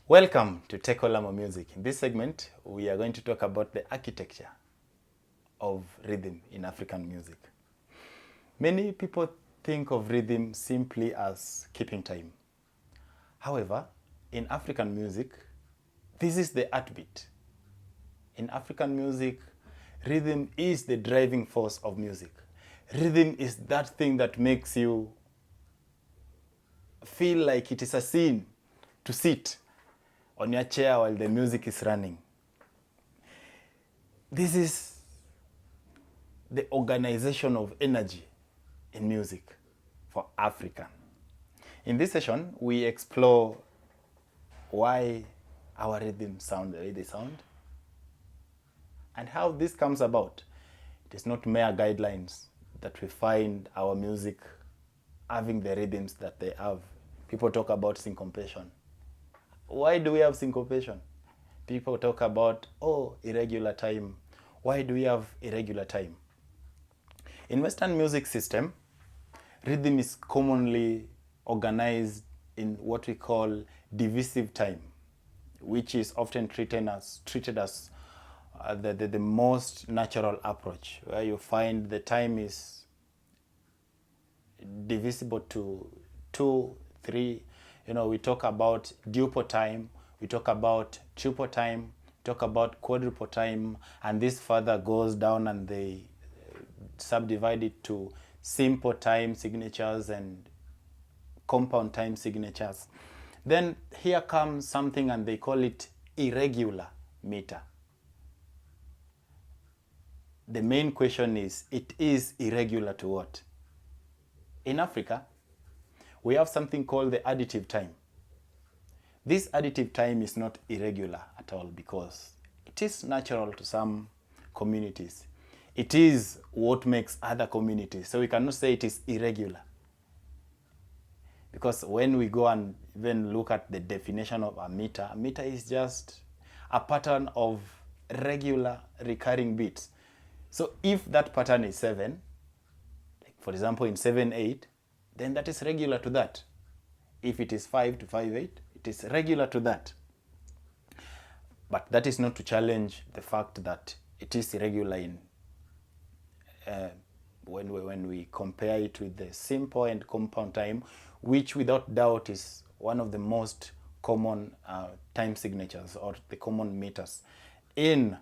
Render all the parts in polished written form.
Welcome to Tekolamo Music. In this segment, we are going to talk about the architecture of rhythm in African music. Many people think of rhythm simply as keeping time. However, in African music, this is the heartbeat. In African music, rhythm is the driving force of music. Rhythm is that thing that makes you feel like it is a sin to sit on your chair while the music is running. This is the organization of energy in music for Africa. In this session, we explore why our rhythms sound the way they sound and how this comes about. It is not mere guidelines that we find our music having the rhythms that they have. People talk about syncopation. Why do we have syncopation? People talk about, irregular time. Why do we have irregular time? In Western music system, rhythm is commonly organized in what we call divisive time, which is often treated as the most natural approach, where you find the time is divisible to 2, 3. We talk about duple time, we talk about triple time, talk about quadruple time, and this further goes down and they subdivide it to simple time signatures and compound time signatures. Then here comes something and they call it irregular meter. The main question is, it is irregular to what? In Africa, we have something called the additive time. This additive time is not irregular at all because it is natural to some communities. It is what makes other communities. So we cannot say it is irregular. Because when we go and even look at the definition of a meter is just a pattern of regular recurring beats. So if that pattern is 7, like for example in 7/8, then that is regular to that. If it is 5 to 5/8, it is regular to that. But that is not to challenge the fact that it is irregular in when we compare it with the simple and compound time, which without doubt is one of the most common time signatures or the common meters in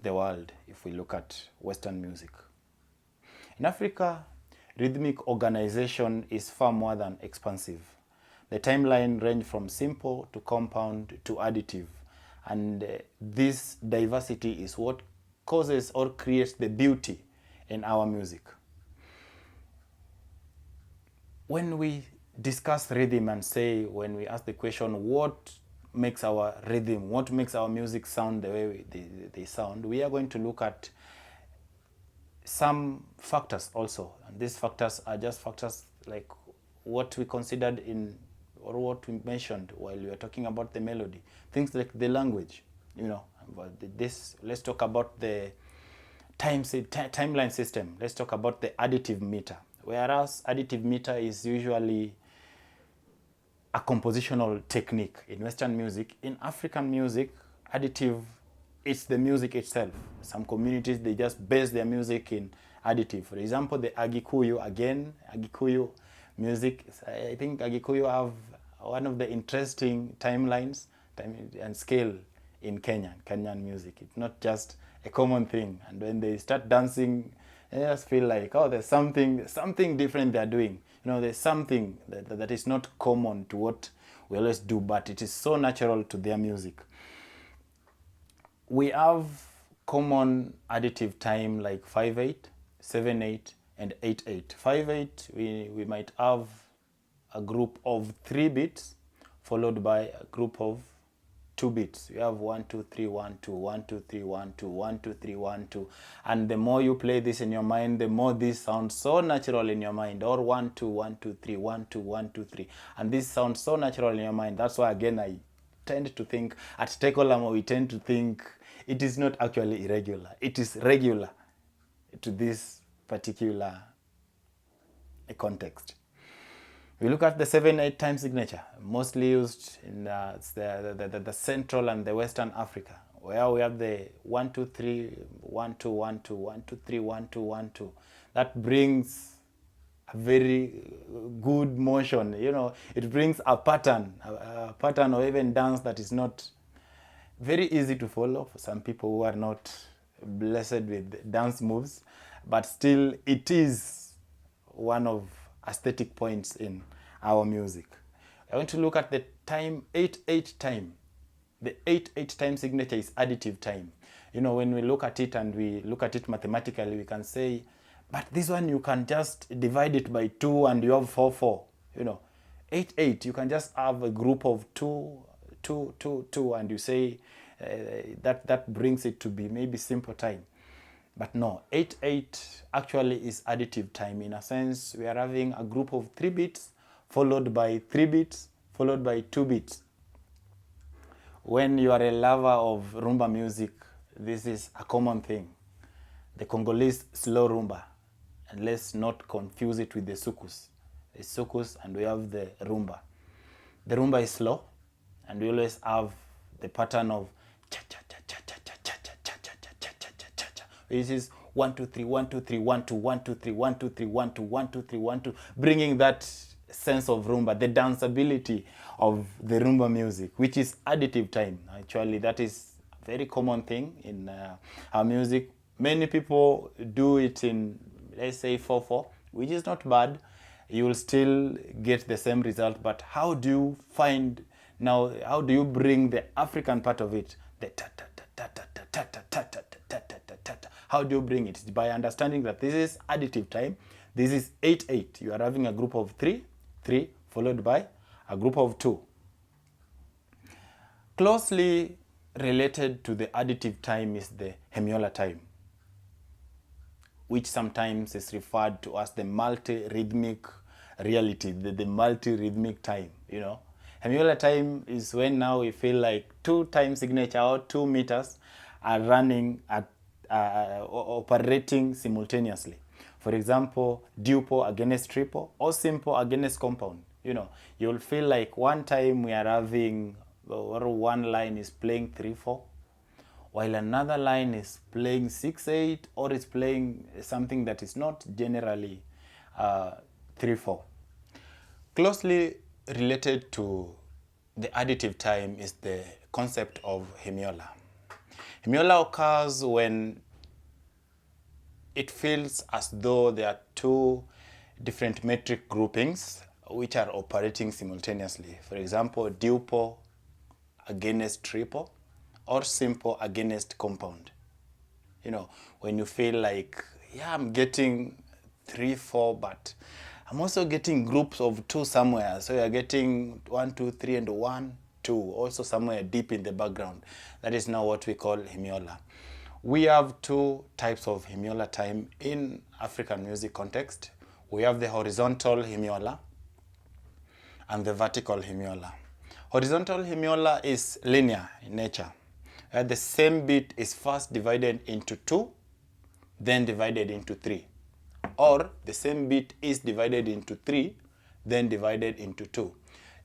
the world if we look at Western music. In Africa, rhythmic organization is far more than expansive. The timeline range from simple to compound to additive, and this diversity is what causes or creates the beauty in our music. When we discuss rhythm and when we ask the question, what makes our rhythm, what makes our music sound the way they sound, we are going to look at some factors also. And these factors are just factors like what we considered in, or what we mentioned while we were talking about the melody. Things like the language, let's talk about the timeline system. Let's talk about the additive meter. Whereas additive meter is usually a compositional technique in Western music. In African music, additive, it's the music itself. Some communities, they just base their music in additive. For example, the Agikuyu music, I think Agikuyu have one of the interesting timelines and scale in Kenyan music. It's not just a common thing. And when they start dancing, they just feel like, there's something different they're doing. There's something that is not common to what we always do, but it is so natural to their music. We have common additive time like 5/8, 7/8, and 8/8. 5/8, we might have a group of 3 beats followed by a group of 2 beats. You have 1, 2, 3, 1, 2, 1, 2, 3, 1, 2, 1, 2, 3, 1, 2. And the more you play this in your mind, the more this sounds so natural in your mind. Or 1, 2, 1, 2, 3, 1, 2, 1, 2, 3. And this sounds so natural in your mind. That's why, again, I tend to think, at Tekolamo, we tend to think it is not actually irregular. It is regular to this particular context. We look at the 7/8 time signature, mostly used in it's the Central and the Western Africa, where we have the 1 2 3 1 2 1 2 1 2 3 1 2 1 2. That brings a very good motion. You know, it brings a pattern or even dance that is not very easy to follow for some people who are not blessed with dance moves, but still it is one of aesthetic points in our music. I want to look at the time 8/8 time. The 8/8 time signature is additive time. You know, when we look at it and we look at it mathematically, we can say, but this one you can just divide it by 2 and you have 4/4. You know, 8/8 you can just have a group of 2 2 2 2 and you say that brings it to be maybe simple time. But no, 8/8 actually is additive time. In a sense, we are having a group of 3 beats followed by 3 beats followed by 2 beats. When you are a lover of rumba music, this is a common thing. The Congolese slow rumba, and let's not confuse it with the sukus. The sukus and we have the rumba. The rumba is slow, and we always have the pattern of cha cha cha cha cha cha cha cha cha cha cha cha cha cha cha. This is 1 2 3 1 2 3 1 2 1 2 3 1 2 3 1 2 1 2 3 1 2, bringing that sense of rumba, the danceability of the rumba music, which is additive time. Actually, that is a very common thing in our music. Many people do it in, let's say, 4/4, which is not bad. You will still get the same result, but how do you find now, how do you bring the African part of it? The ta ta ta ta ta ta ta ta ta ta ta ta ta ta. How do you bring it? By understanding that this is additive time. This is 8/8. You are having a group of 3 followed by a group of 2. Closely related to the additive time is the Hemiola time, which sometimes is referred to as the multi-rhythmic reality, the multi-rhythmic time, you know. Hemiola time is when now we feel like 2 time signature or 2 meters are running at operating simultaneously. For example, duple against triple or simple against compound. You know, you'll feel like one time we are having, or one line is playing 3/4, while another line is playing 6/8, or is playing something that is not generally 3/4. Closely related to the additive time is the concept of hemiola. Hemiola occurs when it feels as though there are 2 different metric groupings which are operating simultaneously. For example, duple against triple or simple against compound. You know, when you feel like, yeah, I'm getting 3/4, but I'm also getting groups of 2 somewhere. So you're getting 1 2 3 and 1 2 also somewhere deep in the background. That is now what we call hemiola. We have 2 types of hemiola time in African music context. We have the horizontal hemiola and the vertical hemiola. Horizontal hemiola is linear in nature. The same beat is first divided into 2, then divided into 3. Or the same beat is divided into 3, then divided into 2.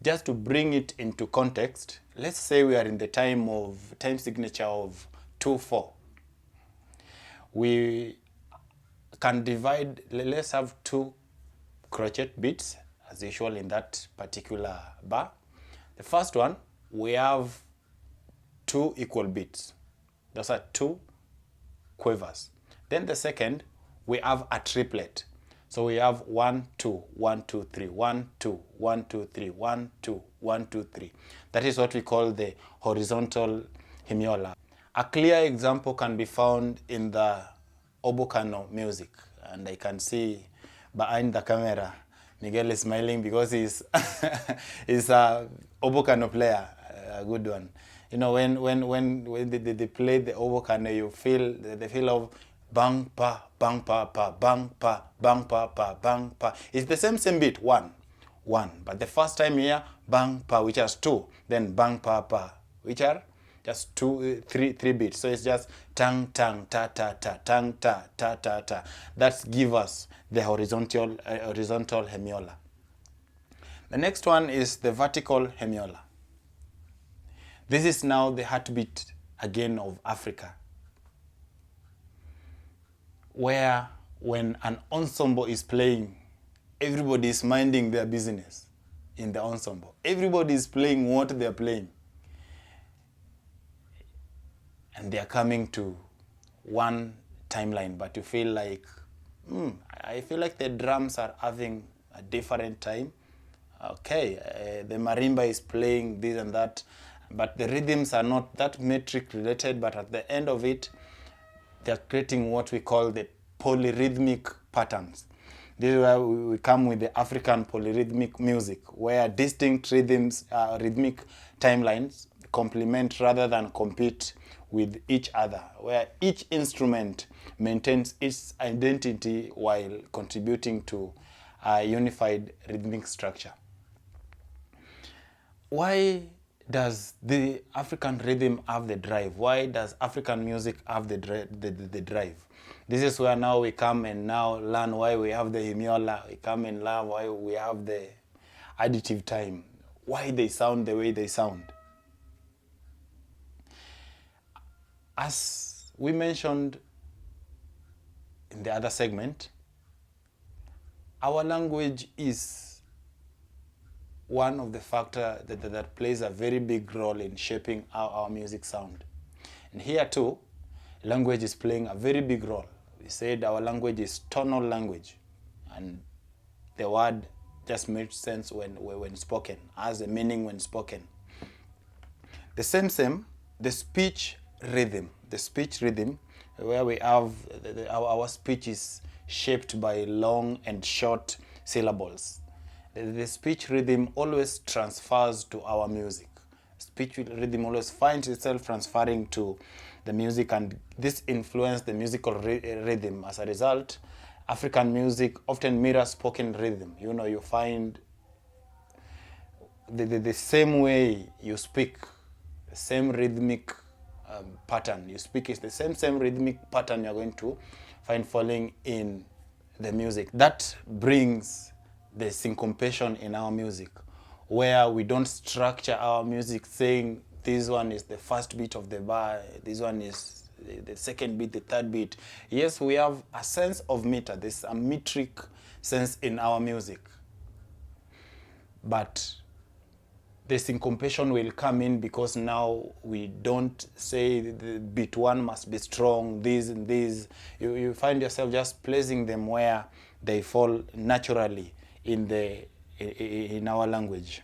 Just to bring it into context, let's say we are in the time signature of 2/4. We can divide, let's have 2 crochet beats as usual in that particular bar. The first one, we have 2 equal beats. Those are 2 quavers. Then the second, we have a triplet. So we have 1 2 1 2 3 1 2 1 2 3 1 2 1 2 3. That is what we call the horizontal hemiola. A clear example can be found in the Obokano music, and I can see behind the camera Miguel is smiling because he's he's a Obokano player, a good one. You know, when they play the Obokano, you feel the feel of bang pa bang pa pa bang pa bang pa pa bang pa. It's the same beat, 1 1, but the first time here bang pa, which has 2, then bang pa pa, which are just 3 beats. So it's just tang tang ta ta ta tang ta ta ta. That give us the horizontal hemiola. The next one is the vertical hemiola. This is now the heartbeat again of Africa, where when an ensemble is playing, everybody is minding their business in the ensemble. Everybody is playing what they are playing. And they are coming to one timeline, but you feel like, I feel like the drums are having a different time. Okay, the marimba is playing this and that, but the rhythms are not that metric related, but at the end of it, they're creating what we call the polyrhythmic patterns. This is where we come with the African polyrhythmic music, where distinct rhythms, rhythmic timelines complement rather than compete with each other, where each instrument maintains its identity while contributing to a unified rhythmic structure. Why does the African rhythm have the drive? Why does African music have the drive? This is where now we come and now learn why we have the Hemiola. We come and learn why we have the additive time. Why they sound the way they sound. As we mentioned in the other segment, our language is one of the factors that plays a very big role in shaping how our music sound. And here too, language is playing a very big role. We said our language is tonal language, and the word just makes sense when spoken, has a meaning when spoken. The same, the speech rhythm. The speech rhythm, where we have our speech is shaped by long and short syllables. The speech rhythm always transfers to our music. Speech rhythm always finds itself transferring to the music, and this influences the musical rhythm. As a result, African music often mirrors spoken rhythm. You know, you find the same way you speak, the same rhythmic pattern you speak is the same rhythmic pattern you're going to find falling in the music. That brings the syncopation in our music, where we don't structure our music saying this one is the first beat of the bar, this one is the second beat, the third beat. Yes, we have a sense of meter. There's a metric sense in our music, but the syncopation will come in because now we don't say the beat one must be strong, this and this. You find yourself just placing them where they fall naturally in our language.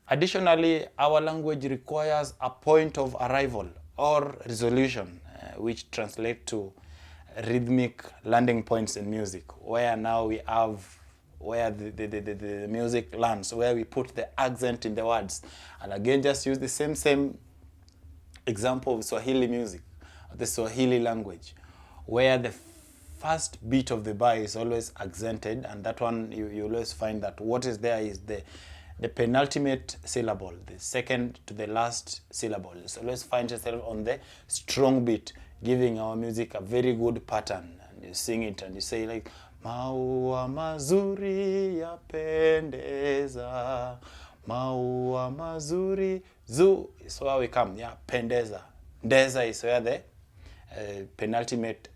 Additionally, our language requires a point of arrival or resolution, which translate to rhythmic landing points in music, where now we have where the music lands, where we put the accent in the words. And again, just use the same example of Swahili music, the Swahili language, where the first beat of the bar is always accented, and that one you always find that what is there is the penultimate syllable, the second to the last syllable. It always finds itself on the strong beat, giving our music a very good pattern. And you sing it and you say like, maua mazuri yapendeza, maua mazuri zu is where we come. Yeah, pendeza. Ndeza is where the penultimate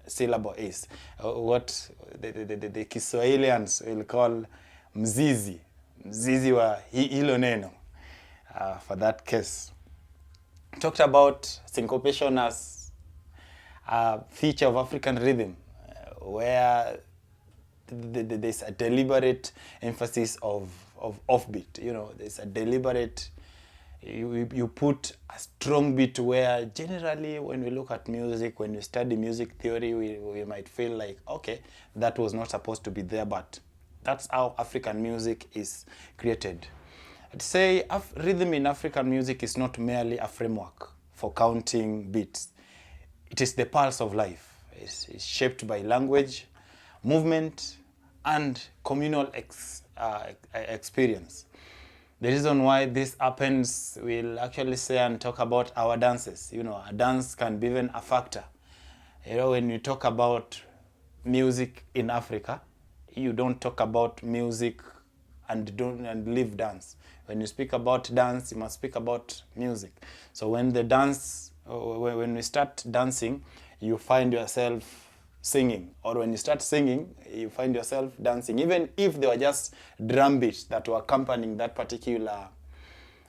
syllable is. What the Kiswahilians will call mzizi. Mzizi wa hilo neno for that case. Talked about syncopation as a feature of African rhythm, where there's a deliberate emphasis of offbeat. You know, there's a deliberate, you put a strong beat, where generally when we look at music, when we study music theory, we might feel like, okay, that was not supposed to be there, but that's how African music is created. I'd say rhythm in African music is not merely a framework for counting beats. It is the pulse of life. It's shaped by language, movement, and communal experience. The reason why this happens, we'll actually say and talk about our dances. You know, a dance can be even a factor. You know, when you talk about music in Africa, you don't talk about music and live dance. When you speak about dance, you must speak about music. So when when we start dancing, you find yourself singing, or when you start singing, you find yourself dancing, even if they were just drum beats that were accompanying that particular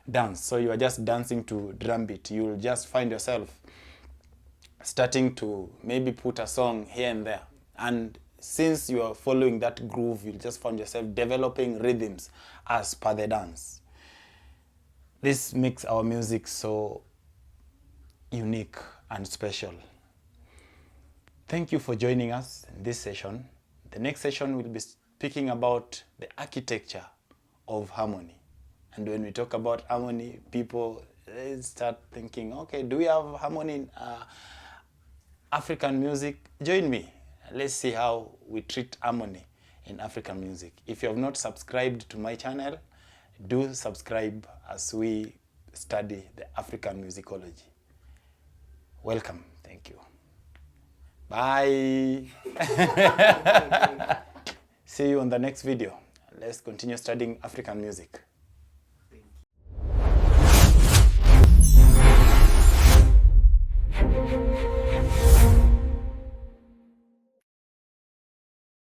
dance. So you are just dancing to drum beat. You'll just find yourself starting to maybe put a song here and there. And since you are following that groove, you'll just find yourself developing rhythms as per the dance. This makes our music so unique and special. Thank you for joining us in this session. The next session will be speaking about the architecture of harmony. And when we talk about harmony, people start thinking, okay, do we have harmony in African music? Join me. Let's see how we treat harmony in African music. If you have not subscribed to my channel, do subscribe as we study the African musicology. Welcome. Thank you. Bye. See you on the next video. Let's continue studying African music.